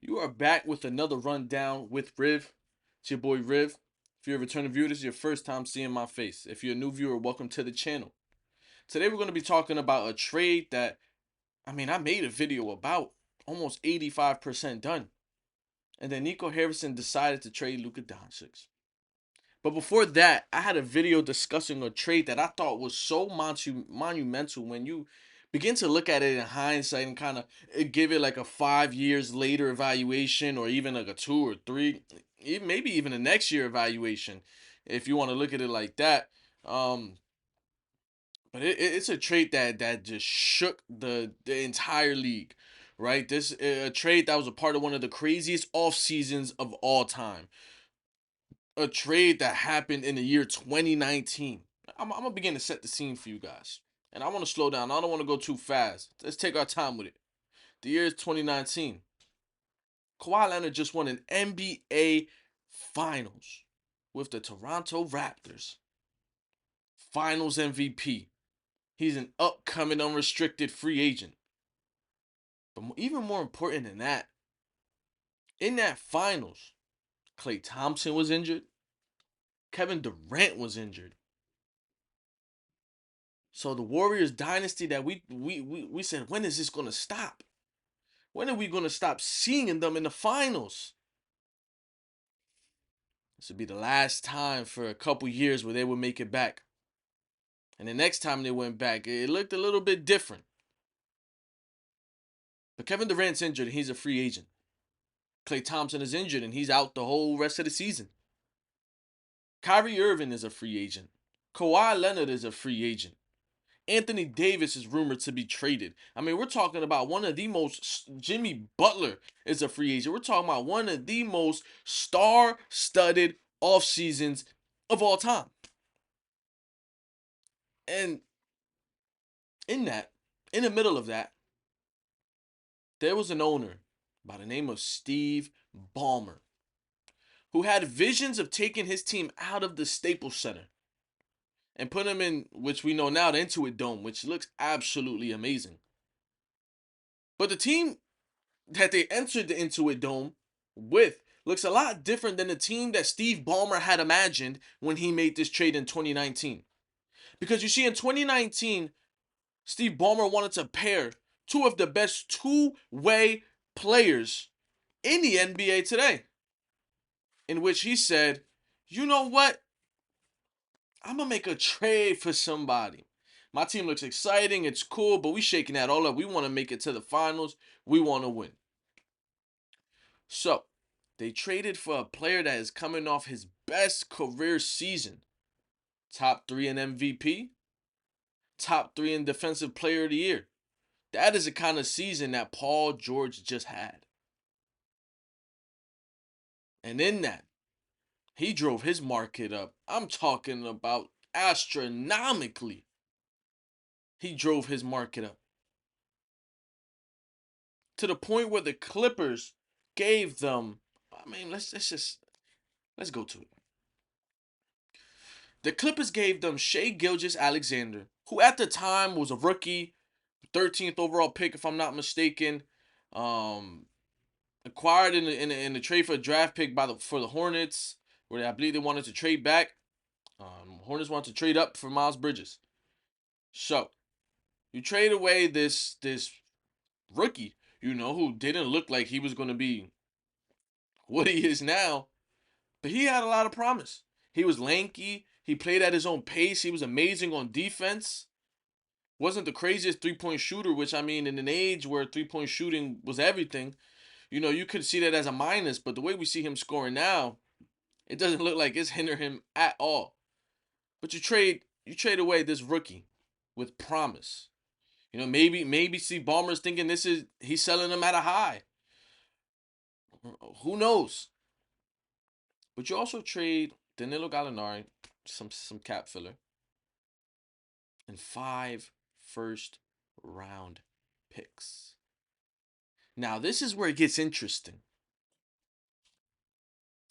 You are back with another rundown with Riv. It's your boy Riv. If you're a returning viewer, this is your first time seeing my face. If you're a new viewer, welcome to the channel. Today we're going to be talking about a trade that, I made a video about almost 85% done. And then Nico Harrison decided to trade Luka Doncic. But before that, I had a video discussing a trade that I thought was so monumental when you begin to look at it in hindsight and kind of give it like a 5 years later evaluation, or even like a 2 or 3, maybe even a next year evaluation, if you want to look at it like that. Um, but it's a trade that just shook the entire league, right? This a trade that was a part of one of the craziest off seasons of all time, a trade that happened in the year 2019. I'm gonna begin to set the scene for you guys, and I want to slow down. I don't want to go too fast. Let's take our time with it. The year is 2019. Kawhi Leonard just won an NBA Finals with the Toronto Raptors. Finals MVP. He's an upcoming unrestricted free agent. But even more important than that, in that finals, Klay Thompson was injured. Kevin Durant was injured. So the Warriors dynasty that we said, when is this gonna stop? When are we gonna stop seeing them in the finals? This would be the last time for a couple years where they would make it back. And the next time they went back, it looked a little bit different. But Kevin Durant's injured and he's a free agent. Klay Thompson is injured and he's out the whole rest of the season. Kyrie Irving is a free agent. Kawhi Leonard is a free agent. Anthony Davis is rumored to be traded. We're talking about one of the most. Jimmy Butler is a free agent. We're talking about one of the most star-studded off seasons of all time. And in that, in the middle of that, there was an owner by the name of Steve Ballmer who had visions of taking his team out of the Staples Center and put them in, which we know now, the Intuit Dome, which looks absolutely amazing. But the team that they entered the Intuit Dome with looks a lot different than the team that Steve Ballmer had imagined when he made this trade in 2019. Because you see, in 2019, Steve Ballmer wanted to pair two of the best two-way players in the NBA today, in which he said, you know what? I'm going to make a trade for somebody. My team looks exciting. It's cool, but we shaking that all up. We want to make it to the finals. We want to win. So, they traded for a player that is coming off his best career season. Top 3 in MVP, top 3 in Defensive Player of the Year. That is the kind of season that Paul George just had. And in that, he drove his market up. I'm talking about astronomically. He drove his market up to the point where the Clippers gave them. Let's go to it. The Clippers gave them Shai-Gilgeous Alexander, who at the time was a rookie, 13th overall pick, if I'm not mistaken. Um, Acquired in the trade for a draft pick for the Hornets, where I believe they wanted to trade back. Hornets wanted to trade up for Miles Bridges. So you trade away this rookie, who didn't look like he was going to be what he is now, but he had a lot of promise. He was lanky. He played at his own pace. He was amazing on defense. Wasn't the craziest three-point shooter, which in an age where three-point shooting was everything, you could see that as a minus. But the way we see him scoring now, it doesn't look like it's hindering him at all. But you trade away this rookie with promise. Maybe Steve Ballmer's thinking he's selling him at a high. Who knows? But you also trade Danilo Gallinari, some cap filler, and 5 first round picks. Now, this is where it gets interesting.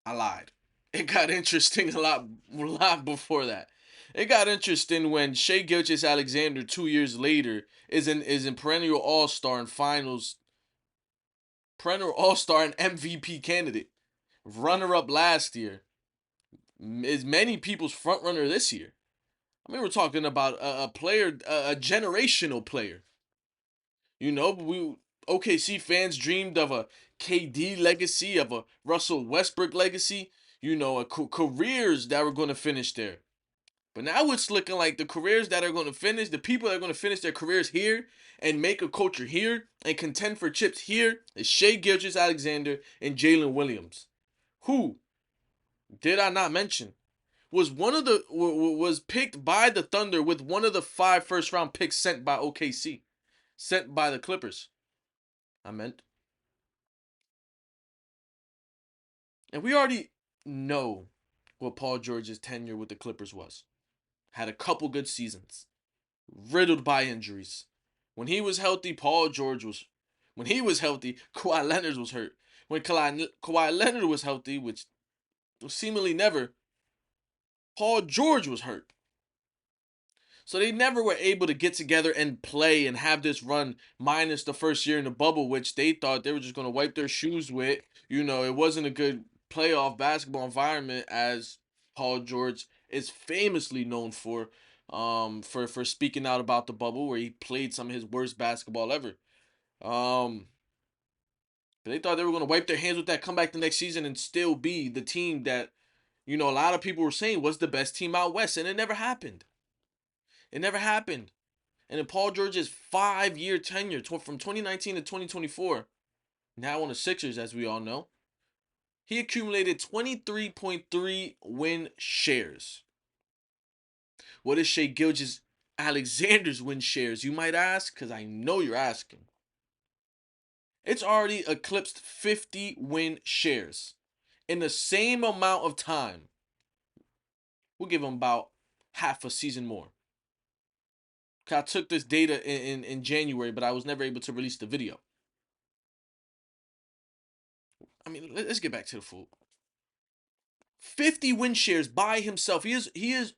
I lied. It got interesting a lot before that. It got interesting when Shai-Gilgeous Alexander 2 years later is in perennial All-Star and Finals perennial All-Star and MVP candidate, runner-up last year, is many people's front runner this year. I mean, we're talking about a player, a generational player. You know, we OKC fans dreamed of a KD legacy, of a Russell Westbrook legacy. You know, careers that were going to finish there. But now it's looking like the careers that are going to finish, the people that are going to finish their careers here and make a culture here and contend for chips here is Shai-Gilgeous Alexander and Jalen Williams, who did I not mention was one of the was picked by the Thunder with one of the 5 first round picks sent by OKC, sent by the Clippers. I meant, and we already know what Paul George's tenure with the Clippers was. Had a couple good seasons, riddled by injuries. When he was healthy, Paul George was. When he was healthy, Kawhi Leonard was hurt. When Kawhi Leonard was healthy, which was seemingly never, Paul George was hurt. So they never were able to get together and play and have this run minus the first year in the bubble, which they thought they were just going to wipe their shoes with. You know, it wasn't a good playoff basketball environment as Paul George is famously known for speaking out about the bubble where he played some of his worst basketball ever. Um, but they thought they were going to wipe their hands with that, come back the next season and still be the team that, you know, a lot of people were saying was the best team out west, and it never happened. It never happened. And in Paul George's 5-year tenure from 2019 to 2024, now on the Sixers, as we all know, he accumulated 23.3 win shares. What is Shai-Gilgeous Alexander's win shares, you might ask? Because I know you're asking. It's already eclipsed 50 win shares in the same amount of time. We'll give him about half a season more. I took this data in January, but I was never able to release the video. I mean, let's get back to the full. 50 win shares by himself. He is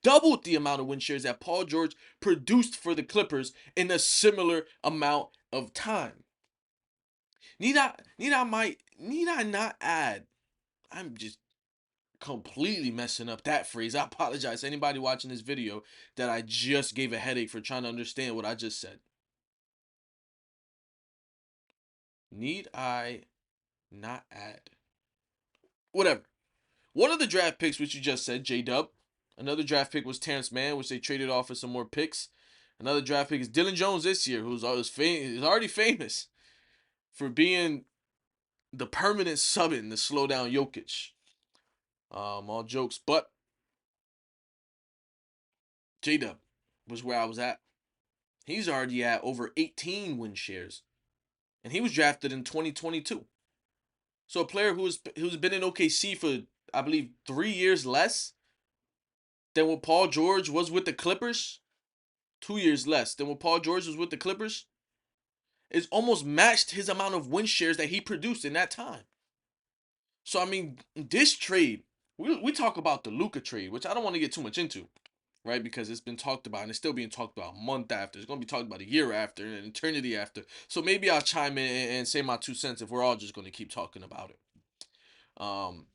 doubled the amount of win shares that Paul George produced for the Clippers in a similar amount of time. Need I not add? I'm just completely messing up that phrase. I apologize to anybody watching this video that I just gave a headache for trying to understand what I just said. Need I not add? Whatever. One of the draft picks, which you just said, J-Dub. Another draft pick was Terrence Mann, which they traded off for some more picks. Another draft pick is Dylan Jones this year, who's already famous for being the permanent sub-in to slow down Jokic. All jokes, but J-Dub was where I was at. He's already at over 18 win shares, and he was drafted in 2022. So a player who's been in OKC for, I believe, 3 years less than what Paul George was with the Clippers. 2 years less than what Paul George was with the Clippers. Is almost matched his amount of win shares that he produced in that time. So I mean, this trade, we talk about the Luka trade, which I don't want to get too much into, right? Because it's been talked about and it's still being talked about a month after. It's gonna be talked about a year after, an eternity after. So maybe I'll chime in and say my 2 cents if we're all just gonna keep talking about it. Um,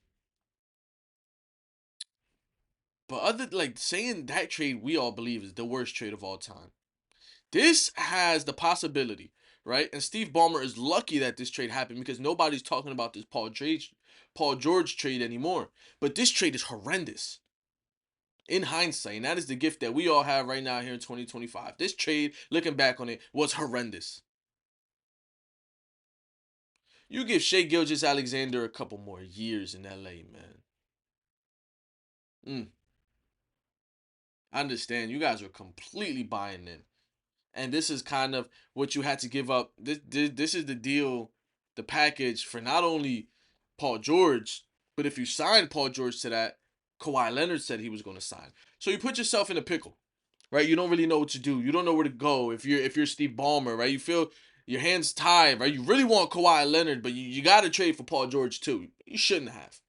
but other like saying that trade we all believe is the worst trade of all time. This has the possibility, right? And Steve Ballmer is lucky that this trade happened because nobody's talking about this Paul George trade anymore. But this trade is horrendous in hindsight, and that is the gift that we all have right now here in 2025. This trade, looking back on it, was horrendous. You give Shai-Gilgeous Alexander a couple more years in LA, man. I understand you guys are completely buying in. And this is kind of what you had to give up. This is the deal, the package for not only Paul George, but if you sign Paul George to that, Kawhi Leonard said he was going to sign. So you put yourself in a pickle, right? You don't really know what to do. You don't know where to go if you're Steve Ballmer, right? You feel your hands tied, right? You really want Kawhi Leonard, but you got to trade for Paul George too. You shouldn't have.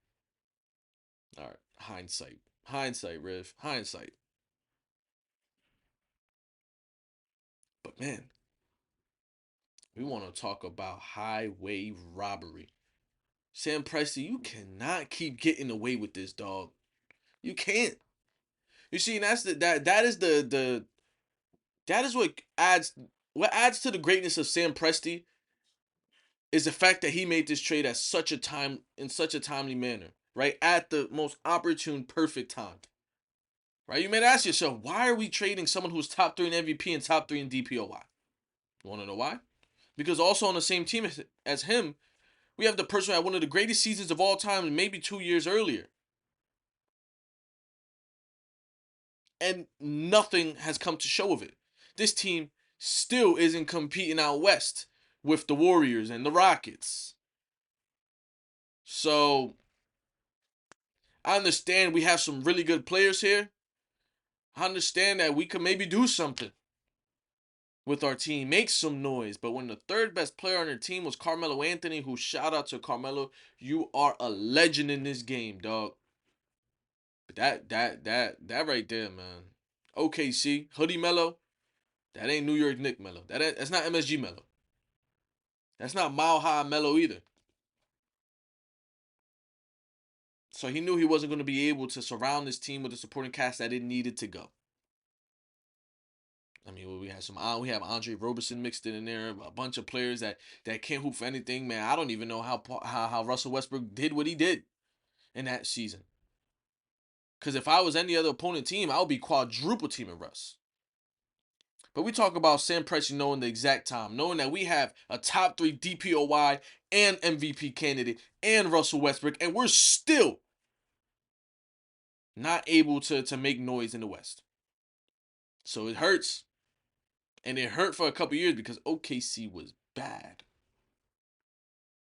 All right, hindsight, Riv, hindsight. But man, We want to talk about highway robbery. Sam Presti, you cannot keep getting away with this, dog. You can't. You see, and that's that is what adds to the greatness of Sam Presti is the fact that he made this trade at such a time in such a timely manner, right? At the most opportune, perfect time. Right? You may ask yourself, why are we trading someone who's top 3 in MVP and top 3 in DPOY? You want to know why? Because also on the same team as him, we have the person who had one of the greatest seasons of all time, and maybe 2 years earlier. And nothing has come to show of it. This team still isn't competing out west with the Warriors and the Rockets. So I understand we have some really good players here. I understand that we could maybe do something with our team, make some noise. But when the third best player on your team was Carmelo Anthony, who shout out to Carmelo, you are a legend in this game, dog. But that right there, man. OKC, Hoodie Mello, that ain't New York Nick Mello. That's not MSG Mello. That's not Mile High Mello either. So he knew he wasn't going to be able to surround this team with the supporting cast that it needed to go. I mean, we have Andre Roberson mixed in there, a bunch of players that can't hoop for anything, man. I don't even know how Russell Westbrook did what he did in that season. Because if I was any other opponent team, I would be quadruple teaming Russ. But we talk about Sam Presti knowing the exact time, knowing that we have a top 3 DPOY and MVP candidate and Russell Westbrook, and we're still not able to make noise in the West. So it hurts. And it hurt for a couple years because OKC was bad.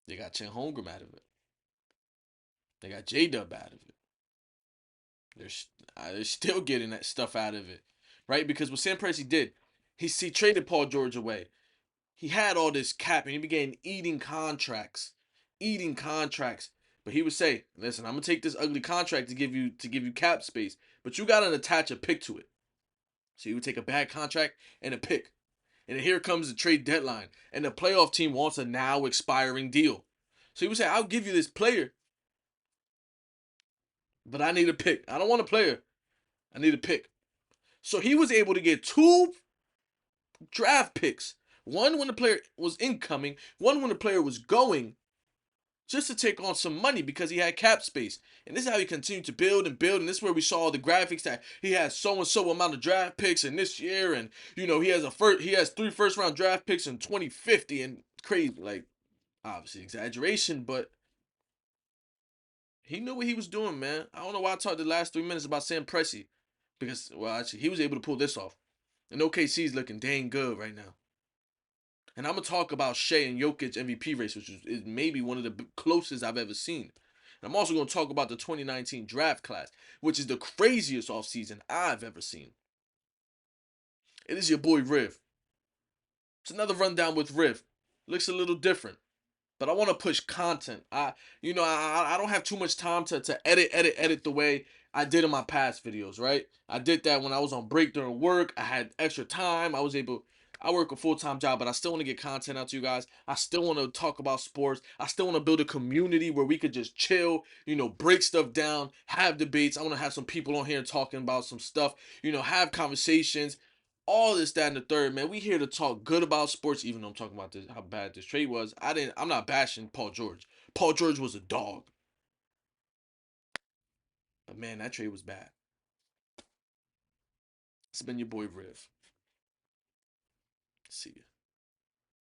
They got Chet Holmgren out of it. They got J-Dub out of it. They're still getting that stuff out of it, right? Because what Sam Presti did, he traded Paul George away. He had all this cap and he began eating contracts. But he would say, "Listen, I'm gonna take this ugly contract to give you cap space, but you gotta attach a pick to it." So he would take a bad contract and a pick. And here comes the trade deadline. And the playoff team wants a now expiring deal. So he would say, I'll give you this player, but I need a pick. I don't want a player. I need a pick. So he was able to get 2 draft picks. One when the player was incoming, one when the player was going, just to take on some money because he had cap space. And this is how he continued to build and build. And this is where we saw the graphics that he has so and so amount of draft picks in this year, and he has 3 first round draft picks in 2050 and crazy, like obviously exaggeration, but he knew what he was doing, man. I don't know why I talked the last 3 minutes about Sam Presti, because well actually he was able to pull this off. And OKC's looking dang good right now. And I'm gonna talk about Shai and Jokic MVP race, which is maybe one of the closest I've ever seen. And I'm also gonna talk about the 2019 draft class, which is the craziest offseason I've ever seen. It is your boy Riv. It's another rundown with Riv. Looks a little different, but I want to push content. I don't have too much time to edit the way I did in my past videos, right? I did that when I was on break during work. I had extra time. I work a full-time job, but I still want to get content out to you guys. I still want to talk about sports. I still want to build a community where we could just chill, break stuff down, have debates. I want to have some people on here talking about some stuff, have conversations, all this, that, and the third, man. We here to talk good about sports, even though I'm talking about this, how bad this trade was. I'm not bashing Paul George. Paul George was a dog. But man, that trade was bad. It's been your boy Riv. See ya.